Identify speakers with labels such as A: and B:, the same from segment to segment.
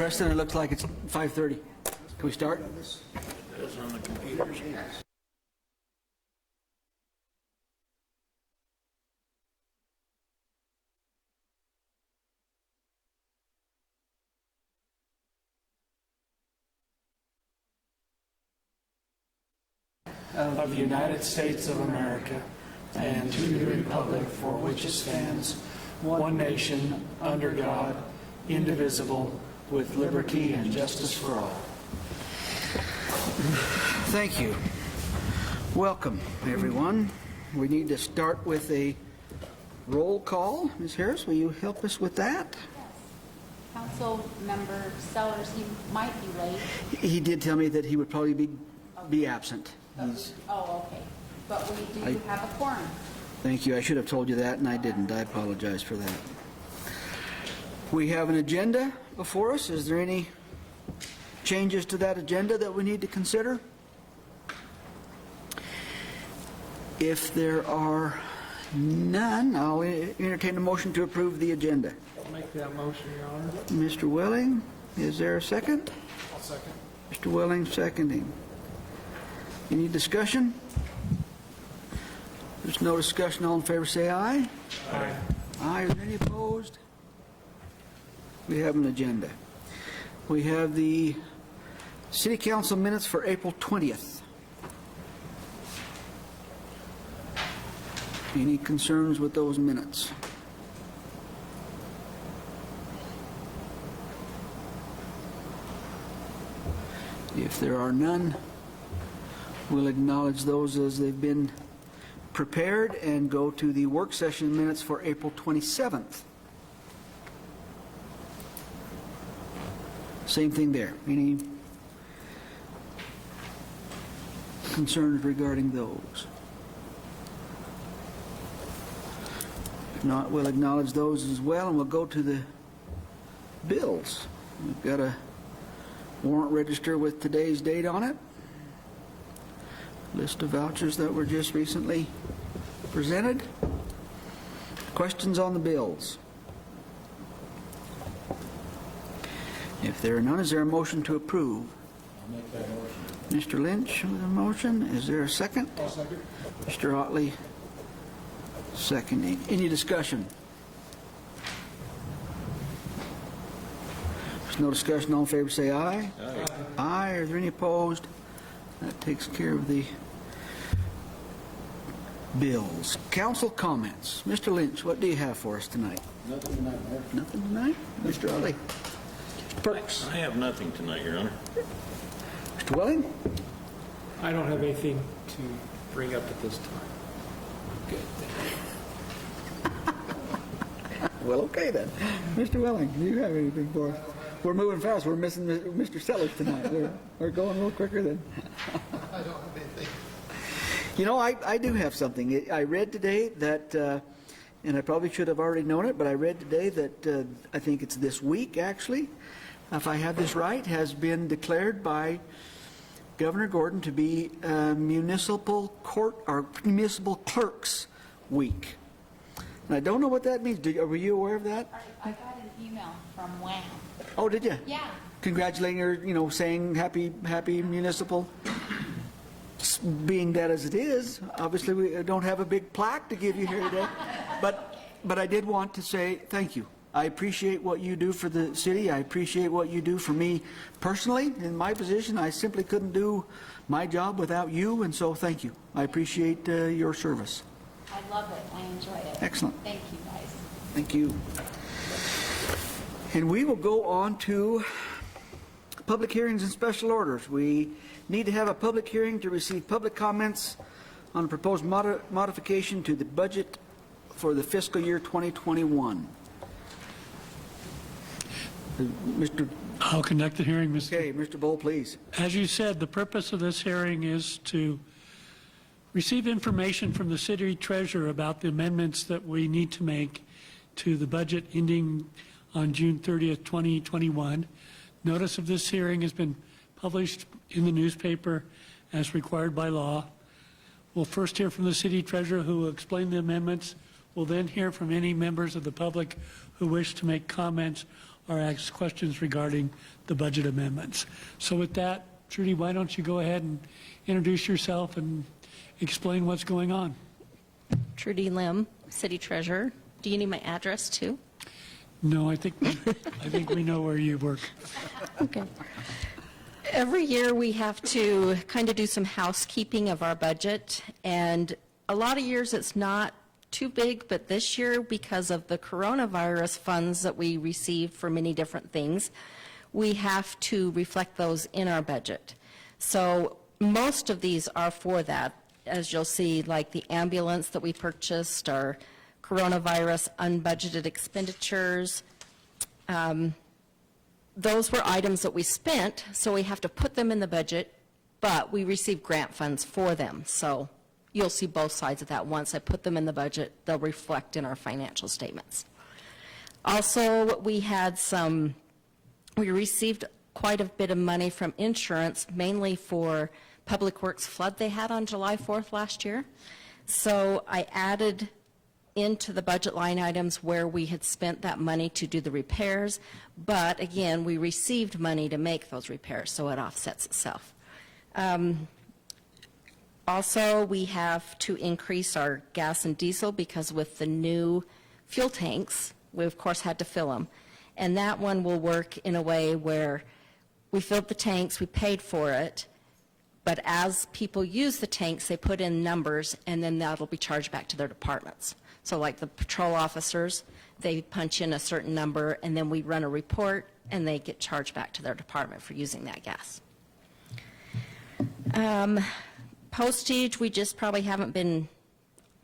A: Preston, it looks like it's 5:30. Can we start?
B: It does on the computers.
C: Of the United States of America and to the republic for which it stands, one nation, under God, indivisible, with liberty and justice for all.
A: Thank you. Welcome, everyone. We need to start with a roll call. Ms. Harris, will you help us with that?
D: Council Member Sellers, he might be late.
A: He did tell me that he would probably be absent.
D: Oh, okay. But we do have a quorum.
A: Thank you. I should have told you that, and I didn't. I apologize for that. We have an agenda before us. Is there any changes to that agenda that we need to consider? If there are none, I'll entertain a motion to approve the agenda.
C: I'll make that motion, Your Honor.
A: Mr. Welling, is there a second?
C: I'll second.
A: Mr. Welling seconding. Any discussion? There's no discussion. All in favor say aye.
C: Aye.
A: Aye. Are there any opposed? We have an agenda. We have the City Council minutes for April 20th. Any concerns with those minutes? If there are none, we'll acknowledge those as they've been prepared and go to the work session minutes for April 27th. Same thing there. Any concerns regarding those? If not, we'll acknowledge those as well, and we'll go to the bills. We've got a warrant register with today's date on it. List of vouchers that were just recently presented. Questions on the bills? If there are none, is there a motion to approve?
B: I'll make that motion.
A: Mr. Lynch with a motion. Is there a second?
C: I'll second.
A: Mr. Otley seconding. Any discussion? There's no discussion. All in favor say aye.
B: Aye.
A: Aye. Are there any opposed? That takes care of the bills. Council comments. Mr. Lynch, what do you have for us tonight?
B: Nothing tonight, Mayor.
A: Nothing tonight? Mr. Otley? Perks?
B: I have nothing tonight, Your Honor.
A: Mr. Welling?
C: I don't have anything to bring up at this time. Good.
A: Well, okay then. Mr. Welling, do you have anything for us? We're moving fast. We're missing Mr. Sellers tonight. We're going a little quicker than...
E: I don't have anything.
A: You know, I do have something. I read today that, and I probably should have already known it, but I read today that I think it's this week, actually, if I have this right, has been declared by Governor Gordon to be Municipal Court or Municipal Clerks Week. And I don't know what that means. Were you aware of that?
D: I got an email from Wham.
A: Oh, did you?
D: Yeah.
A: Congratulating her, saying happy municipal. Being that as it is, obviously we don't have a big plaque to give you here today, but I did want to say thank you. I appreciate what you do for the city. I appreciate what you do for me personally. In my position, I simply couldn't do my job without you, and so thank you. I appreciate your service.
D: I love it. I enjoy it.
A: Excellent.
D: Thank you, guys.
A: Thank you. And we will go on to public hearings and special orders. We need to have a public hearing to receive public comments on a proposed modification to the budget for the fiscal year 2021. Mr.
F: I'll conduct the hearing, Mr.
A: Okay, Mr. Bull, please.
F: As you said, the purpose of this hearing is to receive information from the city treasurer about the amendments that we need to make to the budget ending on June 30th, 2021. Notice of this hearing has been published in the newspaper as required by law. We'll first hear from the city treasurer, who will explain the amendments. We'll then hear from any members of the public who wish to make comments or ask questions regarding the budget amendments. So with that, Trudy, why don't you go ahead and introduce yourself and explain what's going on?
G: Trudy Lim, City Treasurer. Do you need my address too?
F: No, I think we know where you work.
G: Okay. Every year we have to kind of do some housekeeping of our budget, and a lot of years it's not too big, but this year, because of the coronavirus funds that we received for many different things, we have to reflect those in our budget. So most of these are for that, as you'll see, like the ambulance that we purchased, our coronavirus unbudgeted expenditures. Those were items that we spent, so we have to put them in the budget, but we receive grant funds for them. So you'll see both sides of that. Once I put them in the budget, they'll reflect in our financial statements. Also, we received quite a bit of money from insurance, mainly for Public Works flood they had on July 4th last year. So I added into the budget line items where we had spent that money to do the repairs, but again, we received money to make those repairs, so it offsets itself. Also, we have to increase our gas and diesel because with the new fuel tanks, we of course had to fill them. And that one will work in a way where we filled the tanks, we paid for it, but as people use the tanks, they put in numbers, and then that'll be charged back to their departments. So like the patrol officers, they punch in a certain number, and then we run a report, and they get charged back to their department for using that gas. Postage, we just probably haven't been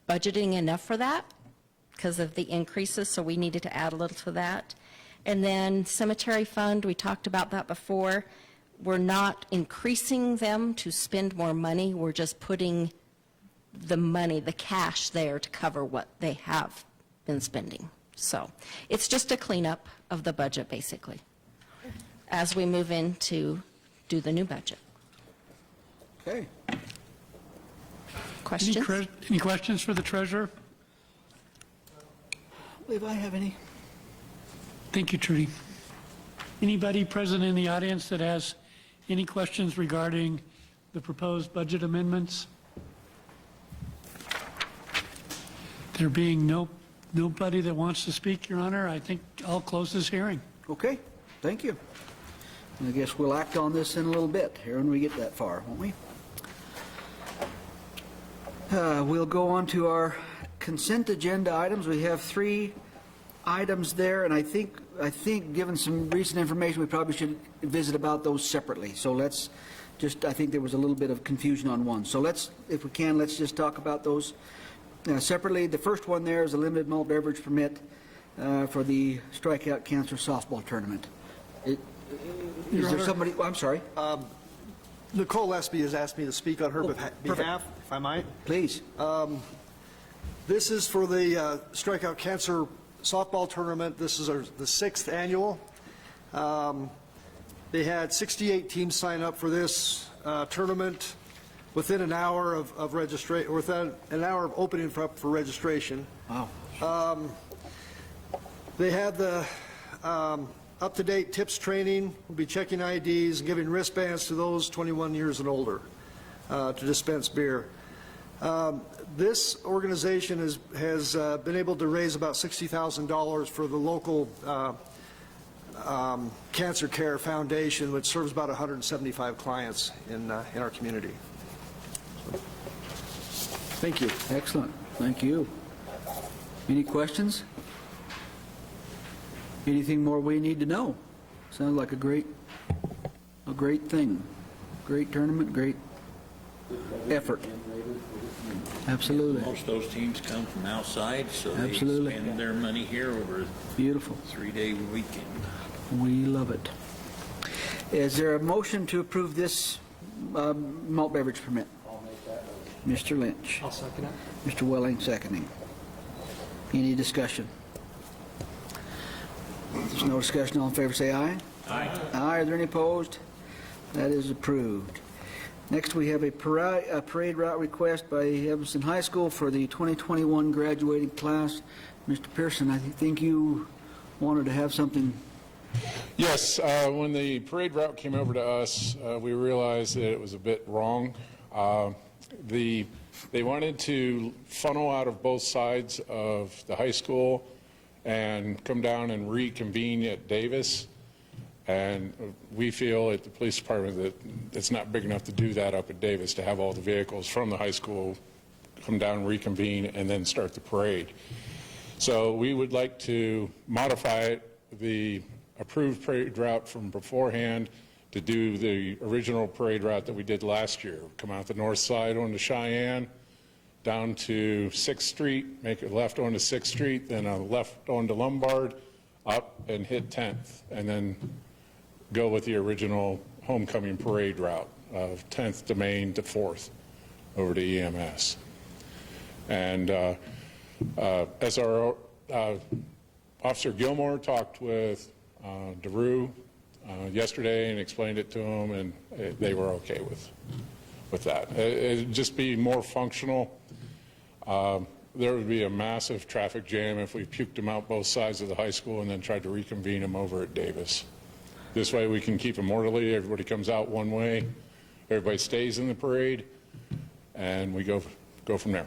G: budgeting enough for that because of the increases, so we needed to add a little to that. And then cemetery fund, we talked about that before. We're not increasing them to spend more money. We're just putting the money, the cash there to cover what they have been spending. So it's just a cleanup of the budget, basically, as we move in to do the new budget.
A: Okay.
G: Questions?
F: Any questions for the treasurer?
A: I believe I have any.
F: Thank you, Trudy. Anybody present in the audience that has any questions regarding the proposed budget amendments? There being nobody that wants to speak, Your Honor, I think I'll close this hearing.
A: Okay, thank you. And I guess we'll act on this in a little bit here when we get that far, won't we? We'll go on to our consent agenda items. We have 3 items there, and I think given some recent information, we probably should visit about those separately. So let's just, I think there was a little bit of confusion on one. So let's, if we can, let's just talk about those separately. The first one there is a limited malt beverage permit for the Strikeout Cancer Softball Tournament. Is there somebody, I'm sorry.
E: Nicole Lesby has asked me to speak on her behalf, if I might.
A: Please.
E: This is for the Strikeout Cancer Softball Tournament. This is the 6th annual. They had 68 teams sign up for this tournament within an hour of registration, within an hour of opening for registration.
A: Wow.
E: They had the up-to-date tips training. We'll be checking IDs and giving wristbands to those 21 years and older to dispense beer. This organization has been able to raise about $60,000 for the local Cancer Care Foundation, which serves about 175 clients in our community. So, thank you.
A: Excellent. Thank you. Any questions? Anything more we need to know? Sounds like a great thing. Great tournament, great effort. Absolutely.
B: Most of those teams come from outside, so they
A: Absolutely.
B: spend their money here over
A: Beautiful.
B: a 3-day weekend.
A: We love it. Is there a motion to approve this malt beverage permit?
C: I'll make that motion.
A: Mr. Lynch.
C: I'll second it.
A: Mr. Welling seconding. Any discussion? If there's no discussion, all in favor say aye.
B: Aye.
A: Aye. Are there any opposed? That is approved. Next, we have a parade route request by Evanston High School for the 2021 graduating class. Mr. Pearson, I think you wanted to have something
H: Yes, when the parade route came over to us, we realized that it was a bit wrong. They wanted to funnel out of both sides of the high school and come down and reconvene at Davis. And we feel at the police department that it's not big enough to do that up at Davis, to have all the vehicles from the high school come down, reconvene, and then start the parade. So we would like to modify the approved parade route from beforehand to do the original parade route that we did last year. Come out the north side onto Cheyenne, down to 6th Street, make a left onto 6th Street, then a left onto Lombard, up and hit 10th, and then go with the original homecoming parade route of 10th to Main to 4th over to EMS. And as our Officer Gilmore talked with DeRue yesterday and explained it to them, and they were okay with that. It'd just be more functional. There would be a massive traffic jam if we puked them out both sides of the high school and then tried to reconvene them over at Davis. This way we can keep them orderly. Everybody comes out one way, everybody stays in the parade, and we go from there.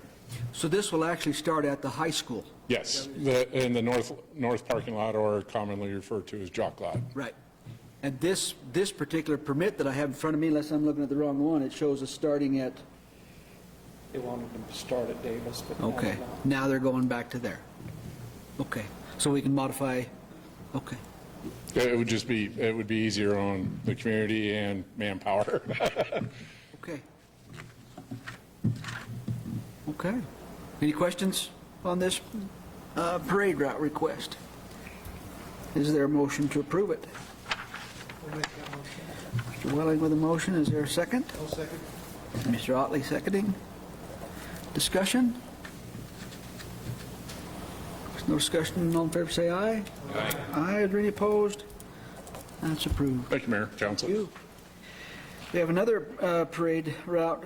A: So this will actually start at the high school?
H: Yes, in the north parking lot, or commonly referred to as Jock Lot.
A: Right. And this particular permit that I have in front of me, unless I'm looking at the wrong one, it shows us starting at,
C: They wanted them to start at Davis, but
A: okay, now they're going back to there. Okay, so we can modify, okay.
H: It would be easier on the community and manpower.
A: Okay. Okay. Any questions on this parade route request? Is there a motion to approve it? Mr. Welling with a motion. Is there a second?
E: I'll second.
A: Mr. Otley seconding. Discussion? There's no discussion. All in favor say aye.
B: Aye.
A: Aye. Is there any opposed? That's approved.
H: Thank you, Mayor, Council.
A: Thank you. We have another parade route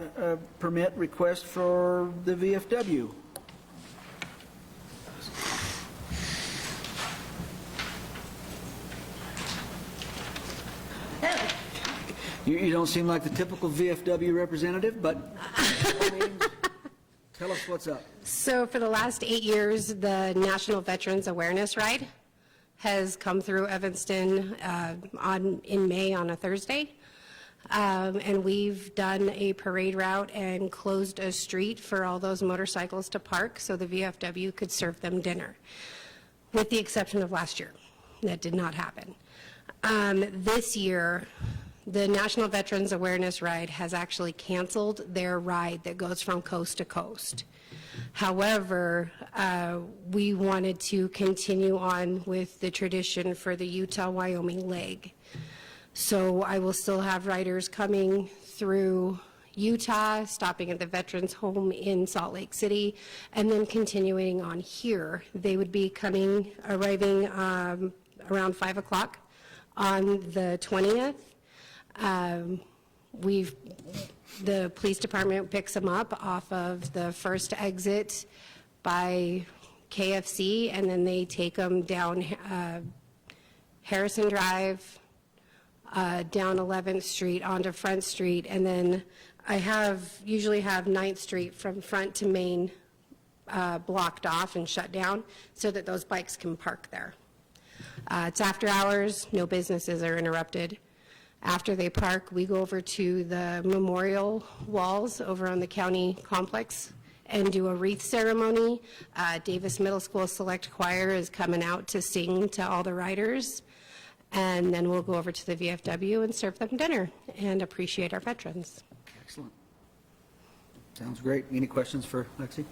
A: permit request for the VFW. You don't seem like the typical VFW representative, but tell us what's up.
I: So for the last 8 years, the National Veterans Awareness Ride has come through Evanston in May on a Thursday. And we've done a parade route and closed a street for all those motorcycles to park so the VFW could serve them dinner, with the exception of last year. That did not happen. This year, the National Veterans Awareness Ride has actually canceled their ride that goes from coast to coast. However, we wanted to continue on with the tradition for the Utah-Wyoming leg. So I will still have riders coming through Utah, stopping at the Veterans Home in Salt Lake City, and then continuing on here. They would be arriving around 5 o'clock on the 20th. The police department picks them up off of the first exit by KFC, and then they take them down Harrison Drive, down 11th Street onto Front Street, and then I usually have 9th Street from front to main blocked off and shut down so that those bikes can park there. It's after hours, no businesses are interrupted. After they park, we go over to the memorial walls over on the county complex and do a wreath ceremony. Davis Middle School Select Choir is coming out to sing to all the riders. And then we'll go over to the VFW and serve them dinner and appreciate our veterans.
A: Excellent. Sounds great. Any questions for Lexi?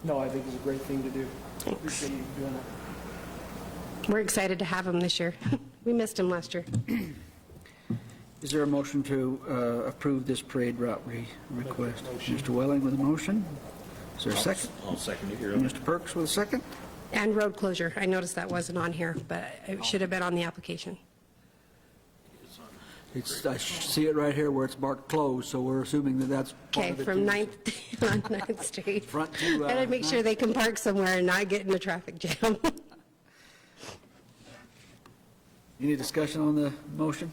C: No, I think it's a great thing to do.
I: Thanks.
C: Appreciate you doing it.
I: We're excited to have them this year. We missed them last year.
A: Is there a motion to approve this parade route request? Mr. Welling with a motion. Is there a second?
B: I'll second it, Your Honor.
A: Mr. Perks with a second.
I: And road closure. I noticed that wasn't on here, but it should have been on the application.
A: I see it right here where it's marked closed, so we're assuming that that's part
I: Okay,
A: of it.
I: from
A: too.
I: 9th on 9th Street.
A: Front to,
I: Gotta make sure they can park somewhere and not get in a traffic jam.
A: Any discussion on the motion?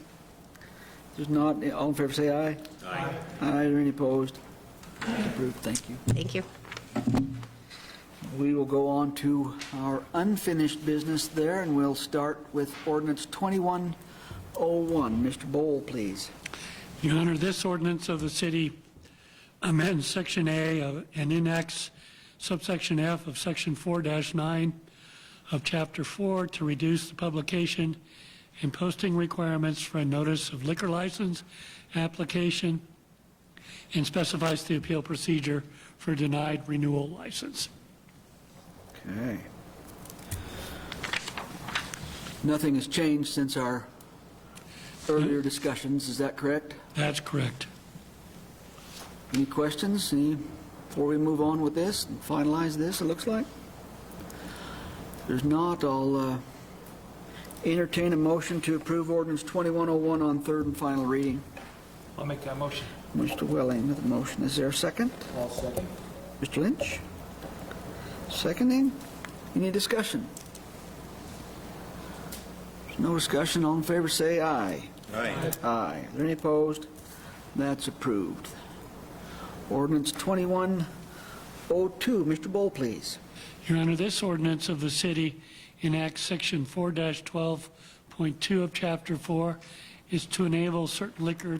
A: There's not, all in favor say aye.
B: Aye.
A: Aye, are there any opposed? Approved, thank you.
I: Thank you.
A: We will go on to our unfinished business there, and we'll start with ordinance 2101. Mr. Bowl, please.
F: Your Honor, this ordinance of the city amends Section A and enacts subsection F of Section 4-9 of Chapter 4 to reduce the publication and posting requirements for a notice of liquor license application and specifies the appeal procedure for denied renewal license.
A: Okay. Nothing has changed since our earlier discussions, is that correct?
F: That's correct.
A: Any questions? Before we move on with this and finalize this, it looks like? If there's not, I'll entertain a motion to approve ordinance 2101 on third and final reading.
C: I'll make that motion.
A: Mr. Welling with the motion. Is there a second?
C: I'll second.
A: Mr. Lynch? Seconding? Any discussion? There's no discussion. All in favor say aye.
B: Aye.
A: Aye. Are there any opposed? That's approved. Ordinance 2102. Mr. Bowl, please.
F: Your Honor, this ordinance of the city enacts Section 4-12.2 of Chapter 4 is to enable certain liquor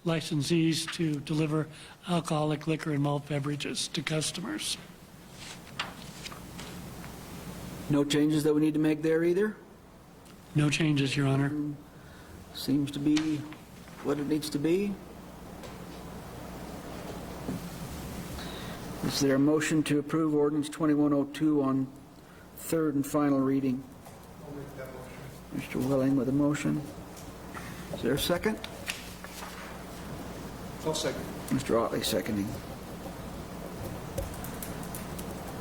F: licensees to deliver alcoholic liquor and malt beverages to customers.
A: No changes that we need to make there either?
F: No changes, Your Honor.
A: Seems to be what it needs to be. Is there a motion to approve ordinance 2102 on third and final reading?
E: I'll make that motion.
A: Mr. Welling with a motion. Is there a second?
E: I'll second.
A: Mr. Otley seconding.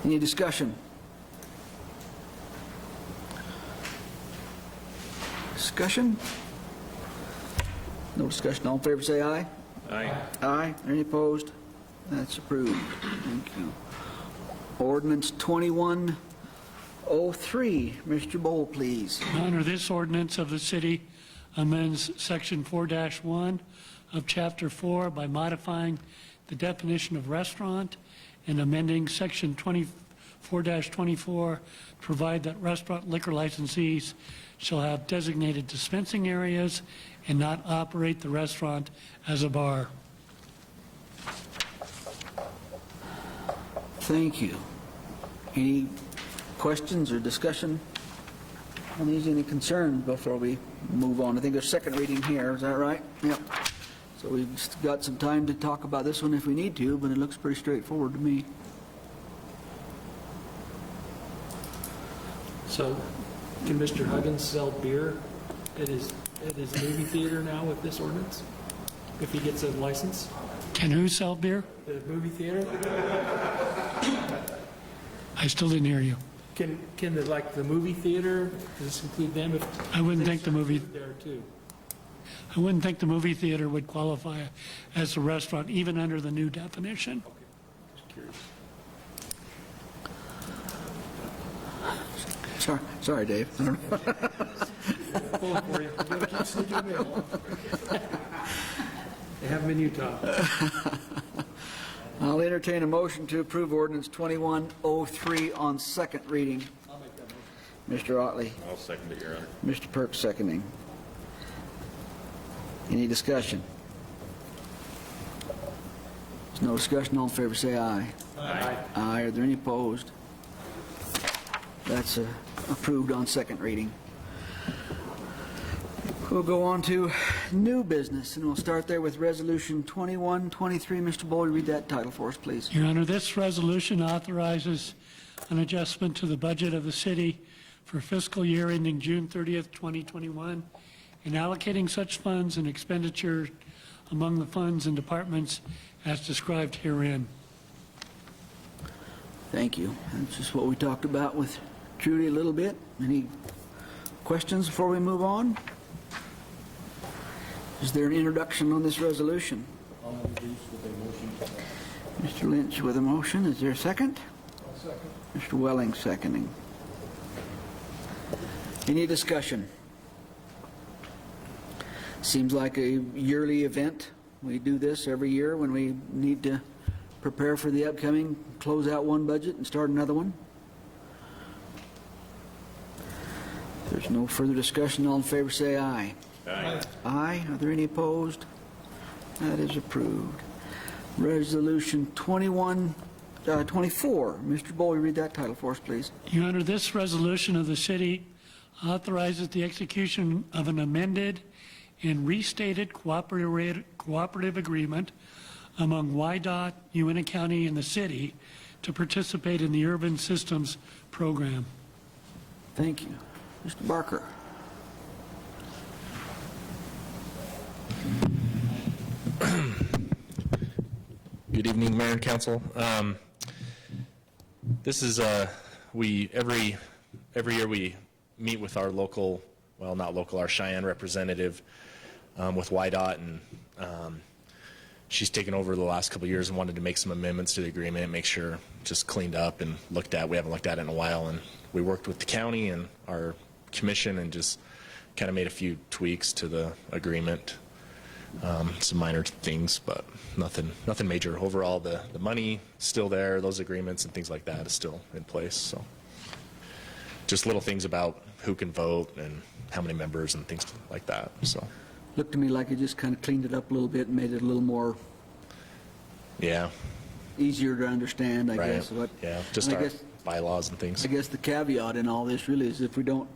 A: Any discussion? Discussion? No discussion. All in favor say aye.
B: Aye.
A: Aye. Any opposed? That's approved. Thank you. Ordinance 2103. Mr. Bowl, please.
F: Your Honor, this ordinance of the city amends Section 4-1 of Chapter 4 by modifying the definition of restaurant and amending Section 24-24 to provide that restaurant liquor licensees shall have designated dispensing areas and not operate the restaurant as a bar.
A: Thank you. Any questions or discussion on these? Any concerns before we move on? I think there's second reading here. Is that right? Yep. So we've just got some time to talk about this one if we need to, but it looks pretty straightforward to me.
J: So, can Mr. Huggins sell beer at his movie theater now with this ordinance? If he gets a license?
F: Can who sell beer?
J: The movie theater?
F: I still didn't hear you.
J: Can the movie theater, does this include them? If
F: I wouldn't
J: they
F: think the
J: serve
F: movie-
J: food there too.
F: I wouldn't think the movie theater would qualify as a restaurant, even under the new definition.
J: Just curious.
A: Sorry, Dave. I don't know.
J: Pull it for you. You gotta keep sneaking them in. They have them in Utah.
A: I'll entertain a motion to approve ordinance 2103 on second reading.
J: I'll make that motion.
A: Mr. Otley.
B: I'll second it, Your Honor.
A: Mr. Perks seconding. Any discussion? There's no discussion. All in favor say aye.
J: Aye.
A: Aye. Are there any opposed? That's approved on second reading. We'll go on to new business, and we'll start there with Resolution 2123. Mr. Bowl, read that title for us, please.
F: Your Honor, this resolution authorizes an adjustment to the budget of the city for fiscal year ending June 30th, 2021, and allocating such funds and expenditure among the funds and departments as described herein.
A: Thank you. That's just what we talked about with Judy a little bit. Any questions before we move on? Is there an introduction on this resolution?
J: I'll introduce with a motion.
A: Mr. Lynch with a motion. Is there a second?
E: I'll second.
A: Mr. Welling seconding. Any discussion? Seems like a yearly event. We do this every year when we need to prepare for the upcoming, close out one budget and start another one. If there's no further discussion, all in favor say aye.
B: Aye.
A: Aye. Are there any opposed? That is approved. Resolution 24. Mr. Bowie, read that title for us, please.
F: Your Honor, this resolution of the city authorizes the execution of an amended and restated cooperative agreement among YDOT, Uintah County, and the city to participate in the Urban Systems Program.
A: Thank you. Mr. Barker.
K: Good evening, Mayor and Council. This is, every year we meet with our local, well, not local, our Cheyenne representative with YDOT, and she's taken over the last couple of years and wanted to make some amendments to the agreement and make sure just cleaned up and looked at. We haven't looked at it in a while, and we worked with the county and our commission and just kind of made a few tweaks to the agreement. Some minor things, but nothing major. Overall, the money still there, those agreements and things like that is still in place. So just little things about who can vote and how many members and things like that. So
A: Looked to me like you just kind of cleaned it up a little bit and made it a little more
K: yeah,
A: easier to understand, I
K: right.
A: guess. What,
K: Yeah, just
A: I
K: our
A: guess,
K: bylaws and things.
A: I guess the caveat in all this really is if we don't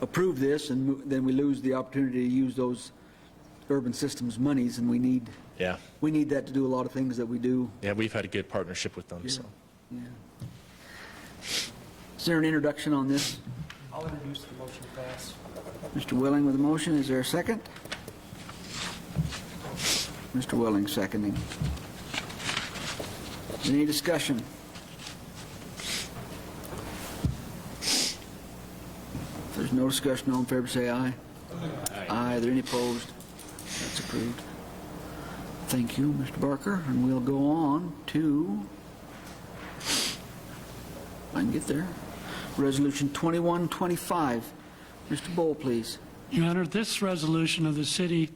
A: approve this, and then we lose the opportunity to use those urban systems monies, and we need that to do a lot of things that we do.
K: Yeah, we've had a good partnership with them.
A: Yeah.
K: So
A: Yeah. Is there an introduction on this?
J: I'll introduce the motion to pass.
A: Mr. Willing with a motion. Is there a second? Mr. Willing seconding. Any discussion? If there's no discussion, all in favor say aye. Aye. Are there any opposed? That's approved. Thank you, Mr. Barker. And we'll go on to, if I can get there, Resolution 2125. Mr. Bowl, please.
F: Your Honor, this resolution of the city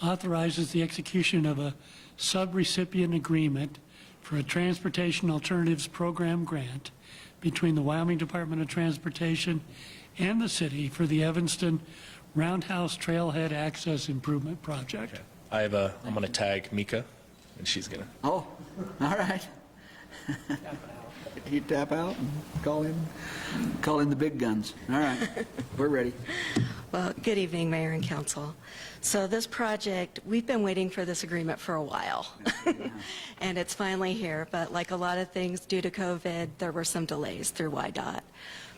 F: authorizes the execution of a subrecipient agreement for a Transportation Alternatives Program grant between the Wyoming Department of Transportation and the city for the Evanston Roundhouse Trailhead Access Improvement Project.
K: I'm going to tag Mika, and she's going to.
A: Oh, all right. You tap out and call in the big guns. All right, we're ready.
G: Well, good evening, Mayor and Council. So this project, we've been waiting for this agreement for a while, and it's finally here. But like a lot of things due to COVID, there were some delays through YDOT,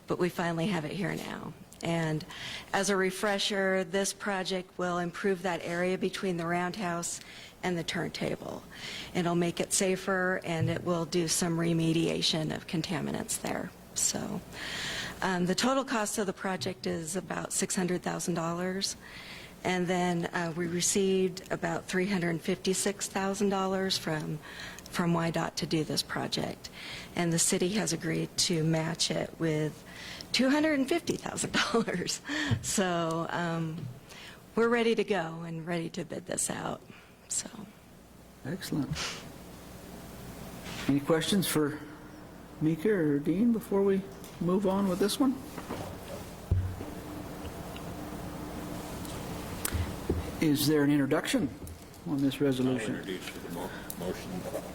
G: but we finally have it here now. And as a refresher, this project will improve that area between the roundhouse and the turntable. It'll make it safer, and it will do some remediation of contaminants there. So the total cost of the project is about $600,000. And then we received about $356,000 from YDOT to do this project. And the city has agreed to match it with $250,000. So we're ready to go and ready to bid this out. So.
A: Excellent. Any questions for Mika or Dean before we move on with this one? Is there an introduction on this
B: I'll
A: resolution?
B: introduce the motion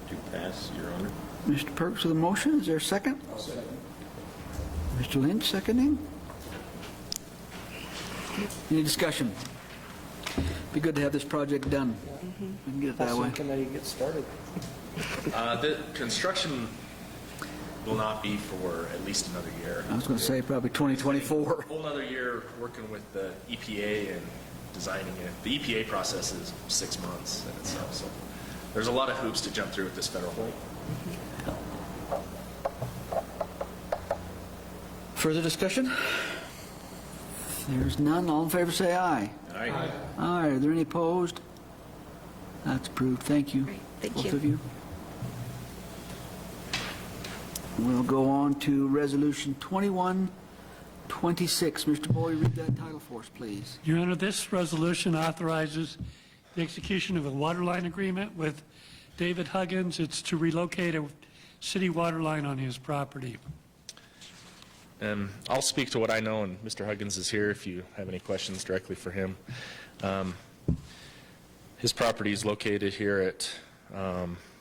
B: to pass, Your Honor.
A: Mr. Perks with a motion. Is there a second? Mr. Lynch seconding. Any discussion? Be good to have this project done. We can get it that way.
J: Committee gets started.
K: The construction will not be for at least another year.
A: I was going to say probably 2024.
K: A whole another year working with the EPA and designing it. The EPA process is 6 months in itself, so there's a lot of hoops to jump through with this federal hold.
A: Further discussion? If there's none, all in favor say aye.
B: Aye.
A: Aye. Are there any opposed? That's approved. Thank you.
G: Great. Thank
A: Both
G: you.
A: of you. We'll go on to Resolution 26. Mr. Bowie, read that title for us, please.
F: Your Honor, this resolution authorizes the execution of a water line agreement with David Huggins. It's to relocate a city water line on his property.
K: And I'll speak to what I know, and Mr. Huggins is here if you have any questions directly for him. His property is located here at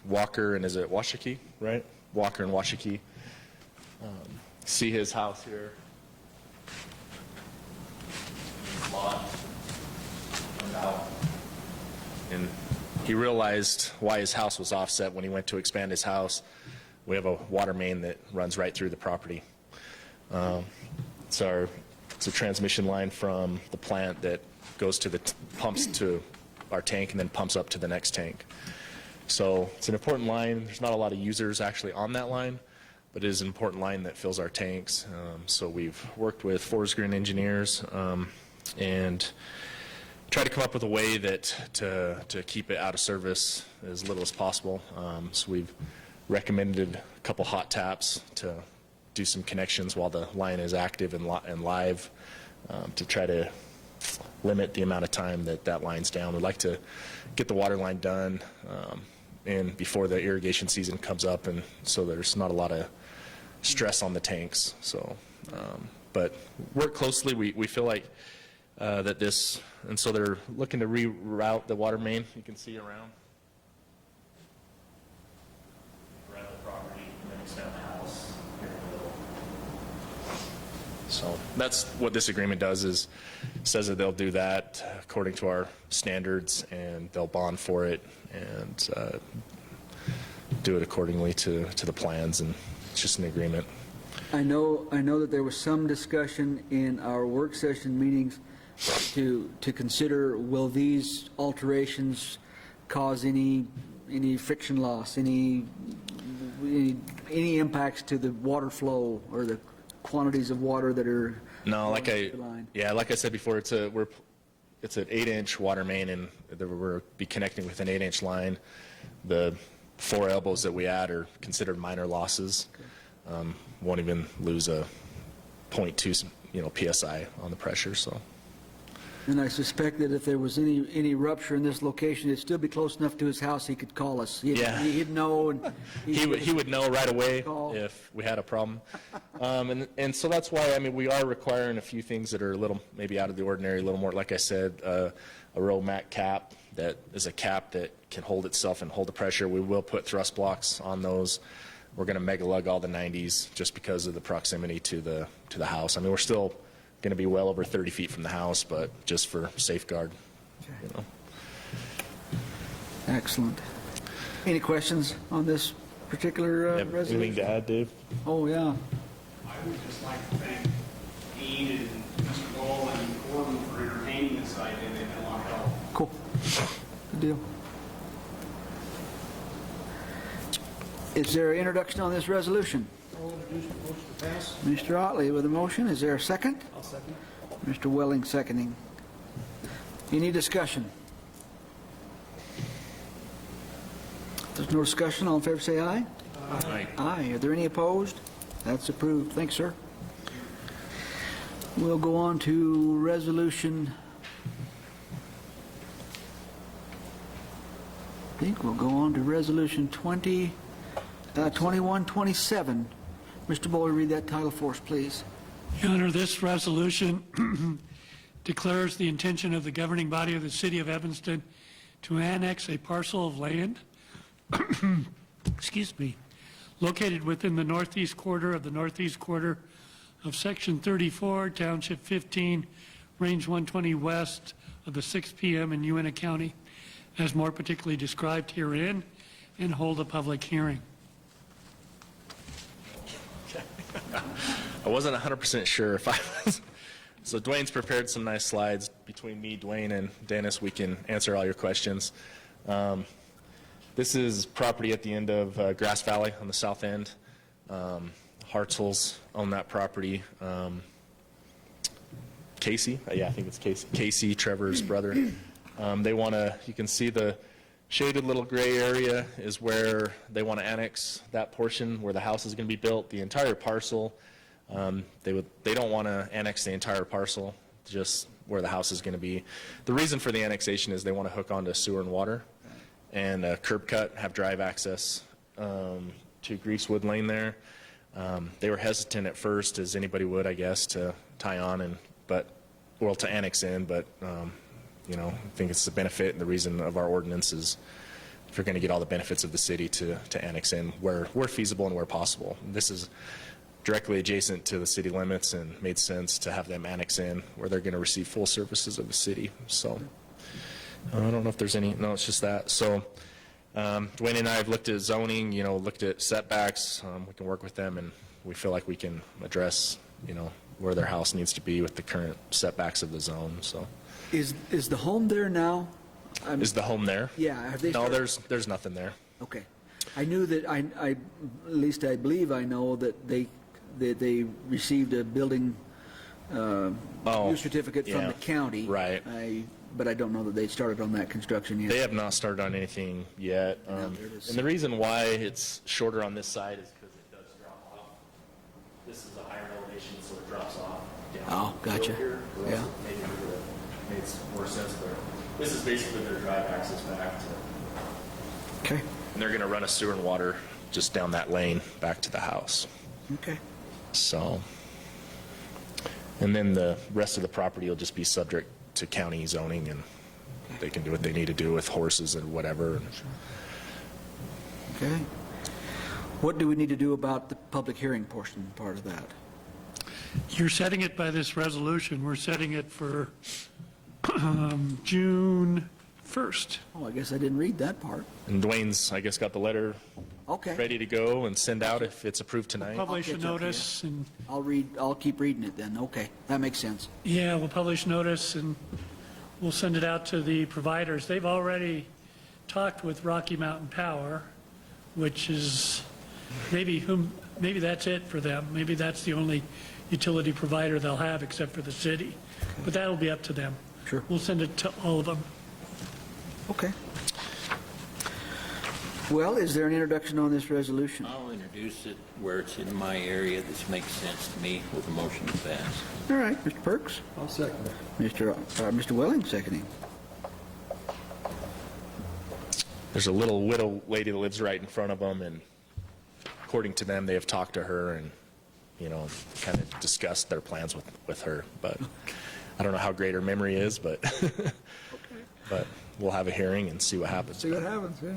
K: Walker, and is it Washakie, right? Walker and Washakie. See his house here. Lot. And he realized why his house was offset when he went to expand his house. We have a water main that runs right through the property. It's a transmission line from the plant that goes to the pumps to our tank and then pumps up to the next tank. So it's an important line. There's not a lot of users actually on that line, but it is an important line that fills our tanks. So we've worked with Forest Green engineers and try to come up with a way that to keep it out of service as little as possible. So we've recommended a couple hot taps to do some connections while the line is active and live to try to limit the amount of time that that line's down. We'd like to get the water line done and before the irrigation season comes up, and so there's not a lot of stress on the tanks. So, but work closely. We feel like that this, and so they're looking to reroute the water main. You can see around the property and then extend the house here in the middle. So that's what this agreement does, is says that they'll do that according to our standards, and they'll bond for it and do it accordingly to the plans, and it's just an agreement.
A: I know that there was some discussion in our work session meetings to consider, will these alterations cause any friction loss, any impacts to the water flow or the quantities of water that are
K: No, like
A: the line?
K: like I said before, it's an 8-inch water main, and we'll be connecting with an 8-inch line. The 4 elbows that we add are considered minor losses. Okay. Won't even lose a 0.2 psi on the pressure. So.
A: And I suspect that if there was any rupture in this location, it'd still be close enough to his house he could call us. He'd know, and
K: he would know right away if we had a problem. And so that's why, we are requiring a few things that are a little maybe out of the ordinary, a little more, like I said, a row mat cap that is a cap that can hold itself and hold the pressure. We will put thrust blocks on those. We're going to mega lug all the 90s just because of the proximity to the house. We're still going to be well over 30 feet from the house, but just for safeguard. Okay.
A: Excellent. Any questions on this particular resolution?
K: Anything to add, Dave?
A: Oh, yeah.
L: I would just like to thank Dean and Mr. Dole and Gordon for entertaining this idea. They've been a lot of help.
A: Cool. Good deal. Is there an introduction on this resolution?
E: I'll introduce the motion to pass.
A: Mr. Otley with a motion. Is there a second?
J: I'll second.
A: Mr. Welling seconding. Any discussion? If there's no discussion, all in favor say aye.
K: Aye.
A: Aye. Are there any opposed? That's approved. Thanks, sir. We'll go on to resolution. I think we'll go on to resolution 2127. Mr. Bowie, read that title for us, please.
F: Your Honor, this resolution declares the intention of the governing body of the City of Evanston to annex a parcel of land excuse me, located within the northeast quarter of Section 34, Township 15, Range 120 west of the 6 p.m. in Uintah County, as more particularly described herein, and hold a public hearing.
K: I wasn't 100% sure if I was. So Dwayne's prepared some nice slides. Between me, Dwayne, and Dennis, we can answer all your questions. This is property at the end of Grass Valley on the south end. Hartzels own that property. Casey, yeah, I think it's Casey. Casey, Trevor's brother. They want to, you can see the shaded little gray area is where they want to annex that portion where the house is going to be built. The entire parcel They don't want to annex the entire parcel, just where the house is going to be. The reason for the annexation is they want to hook onto sewer and water and curb cut, have drive access to Greasewood Lane there. They were hesitant at first, as anybody would, I guess, to tie on to annex in, but you know, I think it's the benefit and the reason of our ordinance is if you're going to get all the benefits of the city to annex in where feasible and where possible. This is directly adjacent to the city limits and made sense to have them annex in where they're going to receive full services of the city. So I don't know if there's any, no, it's just that. So Dwayne and I have looked at zoning, you know, looked at setbacks. We can work with them, and we feel like we can address, you know, where their house needs to be with the current setbacks of the zone. So
A: Is the home there now?
K: is the home there?
A: Yeah. Have they
K: No,
A: started-
K: there's nothing there.
A: Okay. I knew that, at least I believe I know that they received a building use certificate from
K: yeah.
A: the county.
K: Right.
A: But I don't know that they started on that construction yet.
K: They have not started on anything yet.
A: there it is.
K: And the reason why it's shorter on this side is because it does drop off. This is a higher elevation, so it drops off down.
A: Oh, gotcha.
K: Here.
A: Yeah.
K: Maybe it would have made more sense there. This is basically their drive access back to,
A: Okay.
K: and they're going to run a sewer and water just down that lane back to the house.
A: Okay.
K: So, and then the rest of the property will just be subject to county zoning, and they can do what they need to do with horses and whatever.
A: Okay. What do we need to do about the public hearing portion part of that?
F: You're setting it by this resolution. We're setting it for June 1st.
A: Oh, I guess I didn't read that part.
K: And Dwayne's, I guess, got the letter
A: Okay.
K: ready to go and send out if it's approved tonight.
F: Publish a
A: catch up here.
F: notice, and,
A: I'll keep reading it then. Okay. That makes sense.
F: yeah, we'll publish notice, and we'll send it out to the providers. They've already talked with Rocky Mountain Power, which is maybe that's it for them. Maybe that's the only utility provider they'll have except for the city. But that'll be up to them.
A: Sure.
F: We'll send it to all of them.
A: Okay. Well, is there an introduction on this resolution?
B: I'll introduce it where it's in my area. This makes sense to me with a motion to pass.
A: All right, Mr. Perks.
E: I'll second it.
A: Mr. Welling seconding.
K: There's a little widow lady that lives right in front of them, and according to them, they have talked to her and, you know, kind of discussed their plans with her. But I don't know how great her memory is, but but we'll have a hearing and see what happens.
A: See what happens, yeah.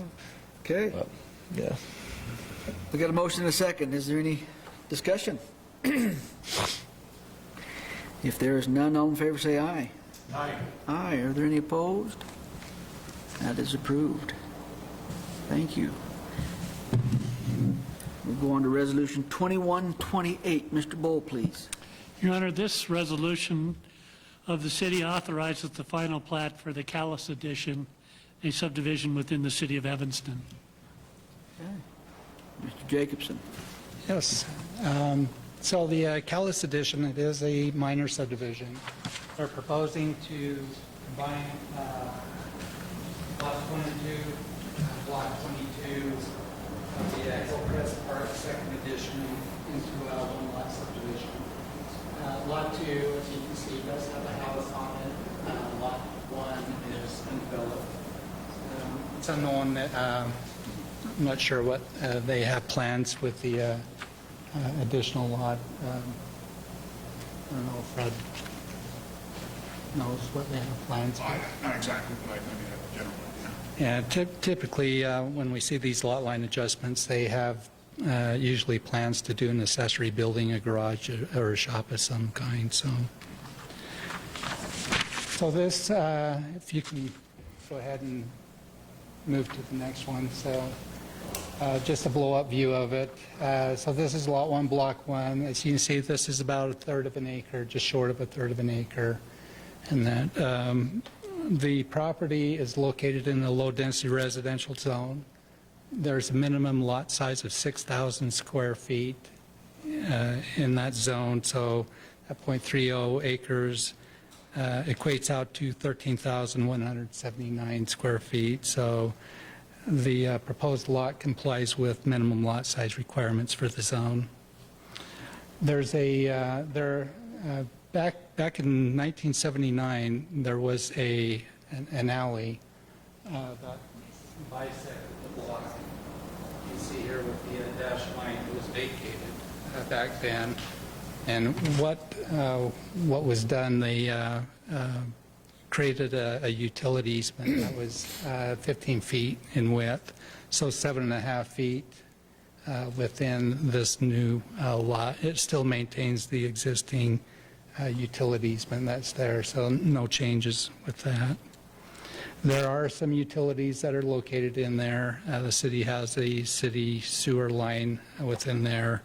A: Okay.
K: But, yeah.
A: We got a motion and a second. Is there any discussion? If there is none, all in favor say aye.
C: Aye.
A: Aye. Are there any opposed? That is approved. Thank you. We'll go on to Resolution 2128. Mr. Bowl, please.
F: Your Honor, this resolution of the city authorizes the final plat for the Callis Edition, a subdivision within the city of Evanston.
A: Mr. Jacobson.
M: Yes. So the Callis Edition, it is a minor subdivision. They're proposing to combine Lot 22, Block 22 of the Hillcrest Park Second Edition into one lot subdivision. Lot 2, as you can see, does have a house on it. Lot 1 is undeveloped. It's unknown that I'm not sure what they have plans with the additional lot. I don't know if Fred knows what they have plans with.
C: Not exactly, but I mean, a general idea.
M: Yeah, typically, when we see these lot line adjustments, they have usually plans to do an accessory building, a garage or a shop of some kind. So this, if you can go ahead and move to the next one. So just a blow-up view of it. So this is Lot 1, Block 1. As you can see, this is about 1/3 of an acre, just short of 1/3 of an acre. And that the property is located in a low-density residential zone. There's a minimum lot size of 6,000 square feet in that zone, so at 0.30 acres equates out to 13,179 square feet. So the proposed lot complies with minimum lot size requirements for the zone. There's back in 1979, there was an alley that bisected the block. You can see here with the dashed line, it was vacated back then. And what was done, they created a utility easement that was 15 feet in width, so 7.5 feet within this new lot. It still maintains the existing utility easement that's there, so no changes with that. There are some utilities that are located in there. The city has a city sewer line within there.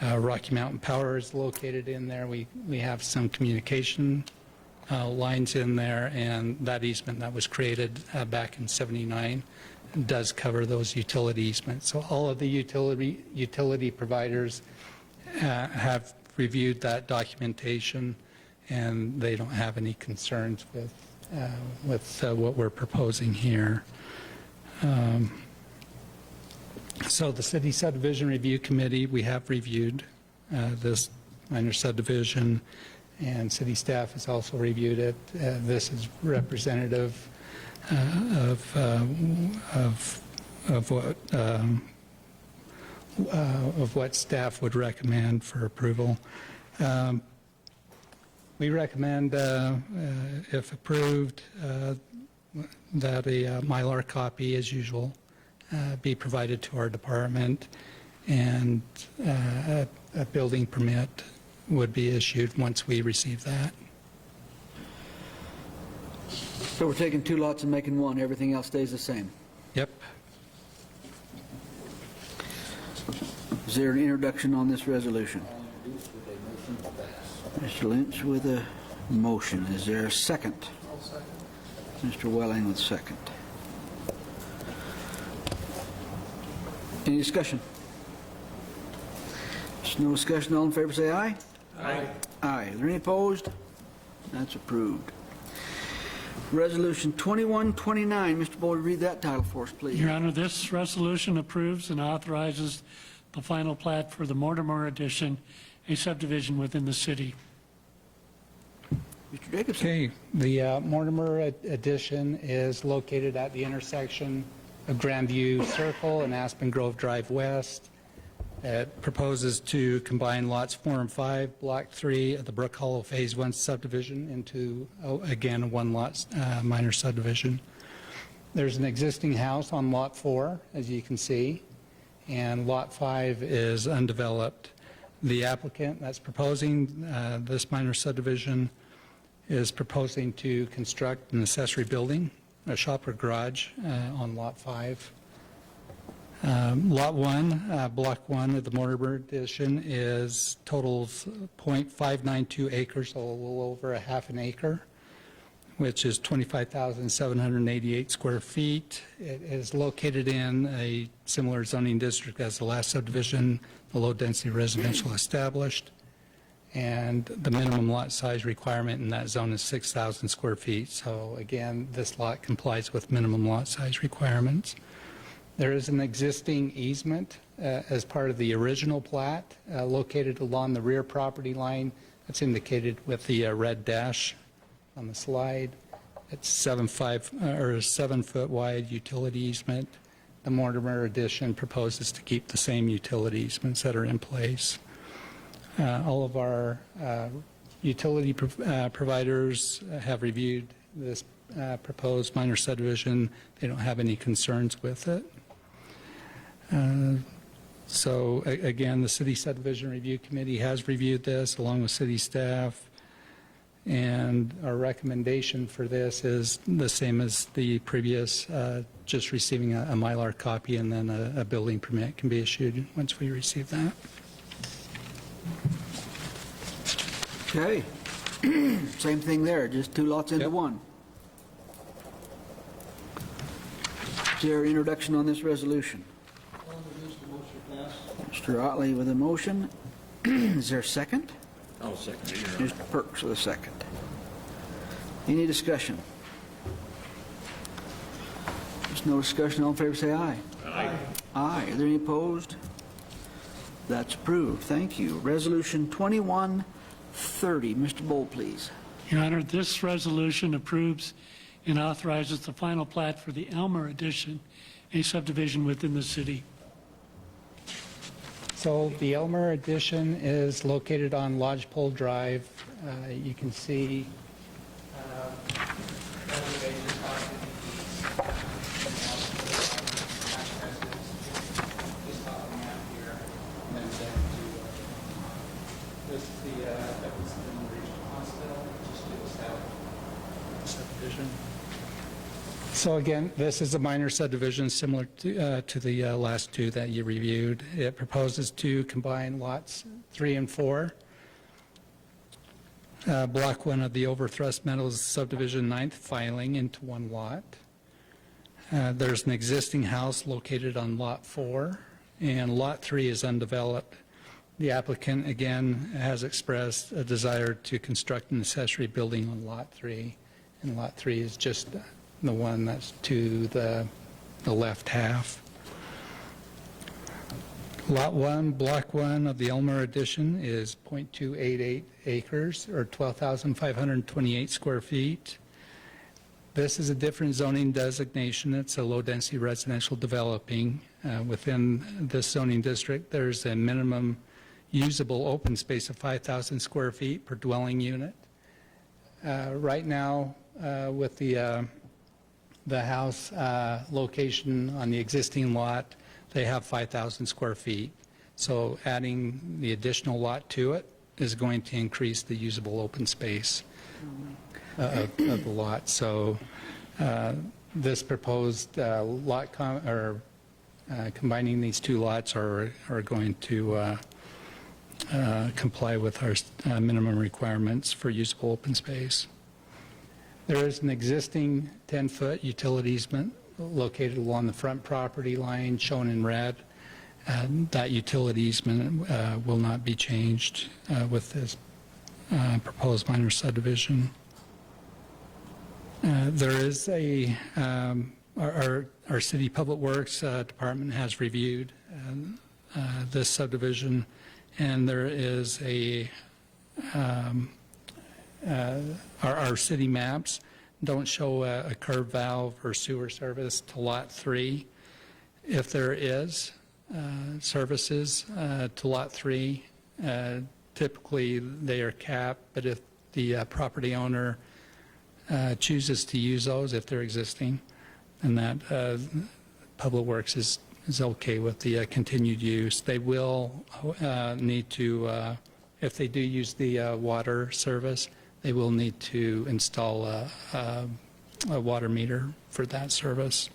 M: Rocky Mountain Power is located in there. We have some communication lines in there, and that easement that was created back in '79 does cover those utility easements. So all of the utility providers have reviewed that documentation, and they don't have any concerns with what we're proposing here. So the City Subdivision Review Committee, we have reviewed this minor subdivision, and city staff has also reviewed it. This is representative of what staff would recommend for approval. We recommend, if approved, that a Mylar copy, as usual, be provided to our department, and a building permit would be issued once we receive that.
A: So we're taking 2 lots and making 1. Everything else stays the same.
M: Yep.
A: Is there an introduction on this resolution? Mr. Lynch with a motion. Is there a second? Mr. Welling with second. Any discussion? There's no discussion. All in favor say aye.
J: Aye.
A: Aye. Are there any opposed? That's approved. Resolution 2129. Mr. Boyd, read that title for us, please.
F: Your Honor, this resolution approves and authorizes the final plat for the Mortimer Addition, a subdivision within the city.
A: Mr. Jacobson.
M: Okay, the Mortimer Addition is located at the intersection of Grandview Circle and Aspen Grove Drive West. It proposes to combine lots 4 and 5, Block 3 of the Brook Hollow Phase 1 subdivision into, again, a 1-lot minor subdivision. There's an existing house on Lot 4, as you can see, and Lot 5 is undeveloped. The applicant that's proposing this minor subdivision is proposing to construct an accessory building, a shop or garage on Lot 5. Lot 1, Block 1 of the Mortimer Addition totals .592 acres, so a little over a half an acre, which is 25,788 square feet. It is located in a similar zoning district as the last subdivision, the low-density residential established, and the minimum lot size requirement in that zone is 6,000 square feet. So again, this lot complies with minimum lot size requirements. There is an existing easement as part of the original plat located along the rear property line. That's indicated with the red dash on the slide. It's 7-foot wide utility easement. The Mortimer Addition proposes to keep the same utility easements that are in place. All of our utility providers have reviewed this proposed minor subdivision. They don't have any concerns with it. So again, the City Subdivision Review Committee has reviewed this along with city staff, and our recommendation for this is the same as the previous, just receiving a Mylar copy, and then a building permit can be issued once we receive that.
A: Okay. Same thing there, just 2 lots into 1. Is there introduction on this resolution? Mr. Otley with a motion. Is there a second?
B: I'll second it.
A: Mr. Perks with a second. Any discussion? There's no discussion. All in favor say aye.
B: Aye.
A: Aye. Are there any opposed? That's approved. Thank you. Resolution 2130. Mr. Bowl, please.
F: Your Honor, this resolution approves and authorizes the final plat for the Elmer addition, a subdivision within the city.
M: So the Elmer addition is located on Lodgepole Drive. You can see this is the Evanston Regional Hospital, just to the south subdivision. So again, this is a minor subdivision similar to the last two that you reviewed. It proposes to combine lots 3 and 4. Block 1 of the Overthrust Meadows subdivision 9th filing into one lot. There's an existing house located on lot 4, and lot 3 is undeveloped. The applicant, again, has expressed a desire to construct an accessory building on lot 3, and lot 3 is just the one that's to the left half. Lot 1, Block 1 of the Elmer addition is .288 acres, or 12,528 square feet. This is a different zoning designation. It's a low-density residential developing. Within this zoning district, there's a minimum usable open space of 5,000 square feet per dwelling unit. Right now, with the house location on the existing lot, they have 5,000 square feet. So adding the additional lot to it is going to increase the usable open space of the lot. So this proposed combining these two lots are going to comply with our minimum requirements for usable open space. There is an existing 10-foot utility easement located along the front property line shown in red. That utility easement will not be changed with this proposed minor subdivision. There is our City Public Works Department has reviewed this subdivision, and there is our city maps don't show a curb valve or sewer service to lot 3. If there is services to lot 3, typically they are capped, but if the property owner chooses to use those, if they're existing, then that Public Works is okay with the continued use. They will need to, if they do use the water service, they will need to install a water meter for that service.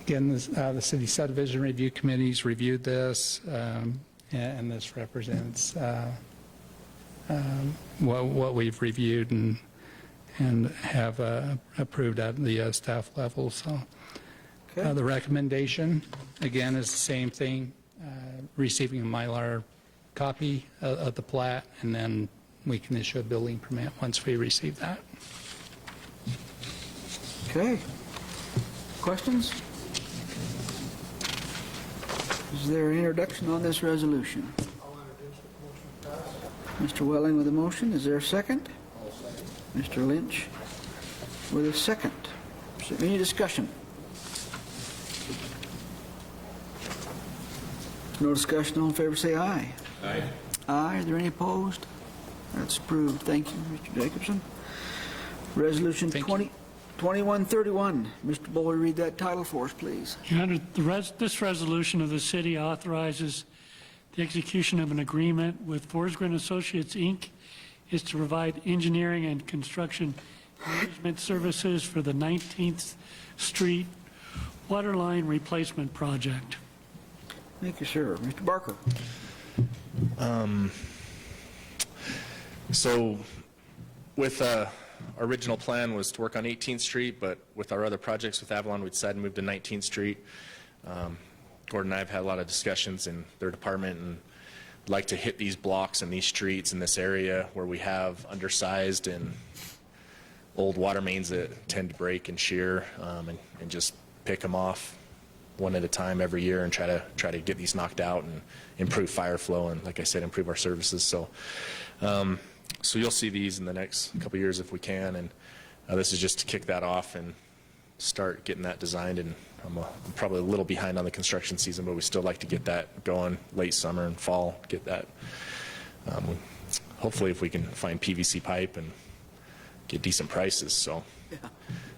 M: Again, the City Subdivision Review Committee's reviewed this, and this represents what we've reviewed and have approved at the staff level. So the recommendation, again, is the same thing, receiving a Mylar copy of the plat, and then we can issue a building permit once we receive that.
A: Okay. Questions? Is there an introduction on this resolution? Mr. Welling with a motion. Is there a second? Mr. Lynch with a second. Is there any discussion? No discussion. All in favor say aye.
B: Aye.
A: Aye. Are there any opposed? That's approved. Thank you, Mr. Jacobson. Resolution 2131. Mr. Buller, read that title for us, please.
F: Your Honor, this resolution of the city authorizes the execution of an agreement with Forsgren Associates, Inc. is to provide engineering and construction management services for the 19th Street water line replacement project.
A: Thank you, sir. Mr. Barker.
K: So with our original plan was to work on 18th Street, but with our other projects with Avalon, we decided to move to 19th Street. Gordon and I have had a lot of discussions in their department and like to hit these blocks and these streets in this area where we have undersized and old water mains that tend to break and shear, and just pick them off one at a time every year and try to get these knocked out and improve fire flow and, like I said, improve our services. So so you'll see these in the next couple of years if we can, and this is just to kick that off and start getting that designed. And I'm probably a little behind on the construction season, but we still like to get that going late summer and fall, get that. Hopefully if we can find PVC pipe and get decent prices. So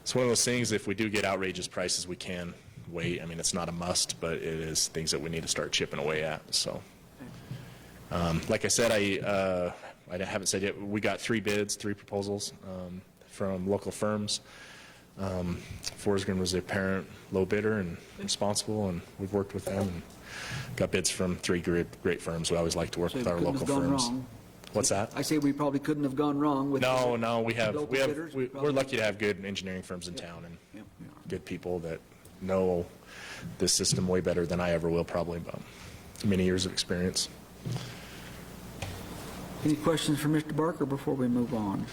K: it's one of those things, if we do get outrageous prices, we can wait. I mean, it's not a must, but it is things that we need to start chipping away at. So like I said, I haven't said yet, we got 3 bids, 3 proposals from local firms. Forsgren was the apparent low bidder and responsible, and we've worked with them and got bids from 3 great firms. We always like to work with our local firms. What's that?
A: I say we probably couldn't have gone wrong with.
K: No,
A: bidders.
K: we're lucky to have good engineering firms in town and good people that know this system way better than I ever will, probably, about many years of experience.
A: Any questions for Mr. Barker before we move on?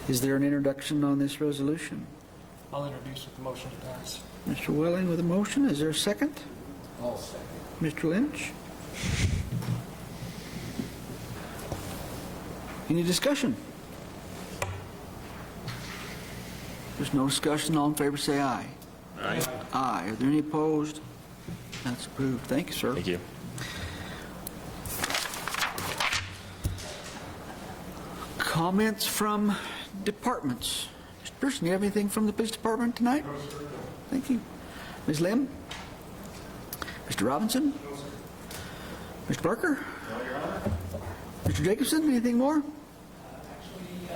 A: Is there an introduction on this resolution?
J: I'll introduce with the motion to pass.
A: Mr. Welling with a motion. Is there a second?
J: I'll second.
A: Mr. Lynch? Any discussion? There's no discussion. All in favor say aye.
B: Aye.
A: Aye. Are there any opposed? That's approved. Thank you, sir.
K: Thank you.
A: Comments from departments. Mr. Pearson, you have anything from the police department tonight? No, sir. Thank you. Ms. Lim? Mr. Robinson? No, sir. Mr. Barker? No, Your Honor. Mr. Jacobson, anything more?
C: Actually, I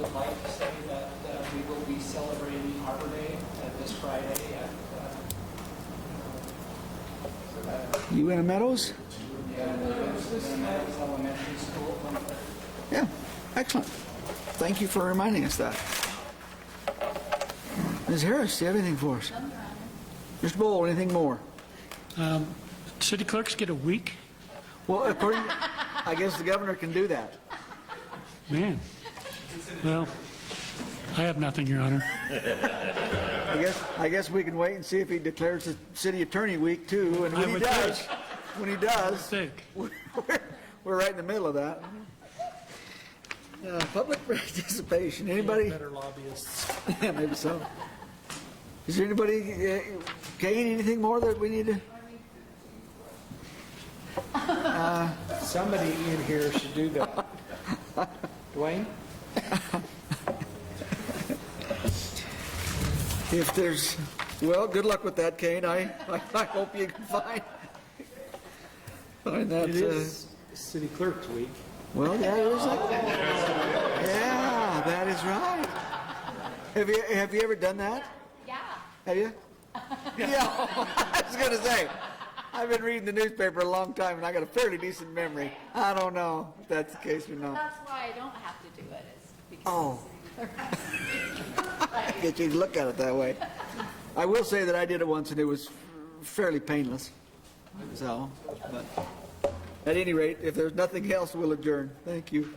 C: would like to say that we will be celebrating Arbor Day this Friday at
A: Uena Meadows?
C: Meadows Elementary School.
A: Yeah, excellent. Thank you for reminding us that. Ms. Harris, do you have anything for us? Mr. Bowl, anything more?
F: City clerks get a week?
A: Well, according to, I guess the governor can do that.
F: Man. Well, I have nothing, Your Honor.
A: I guess we can wait and see if he declares the city attorney week too. And when he does, we're right in the middle of that. Public participation. Anybody?
J: Better lobbyists.
A: Yeah, maybe so. Is there anybody, Kane, anything more that we need to?
J: Somebody in here should do that. Dwayne?
A: If there's, well, good luck with that, Kane. I hope you can find that.
J: It is City Clerk's Week.
A: Well, yeah, it is like that. Yeah, that is right. Have you ever done that?
D: Yeah.
A: Have you? Yeah. I was going to say, I've been reading the newspaper a long time, and I got a fairly decent memory. I don't know if that's the case or not.
D: That's why I don't have to do it, is because.
A: Oh. Get you to look at it that way. I will say that I did it once, and it was fairly painless. So, but at any rate, if there's nothing else, we'll adjourn. Thank you.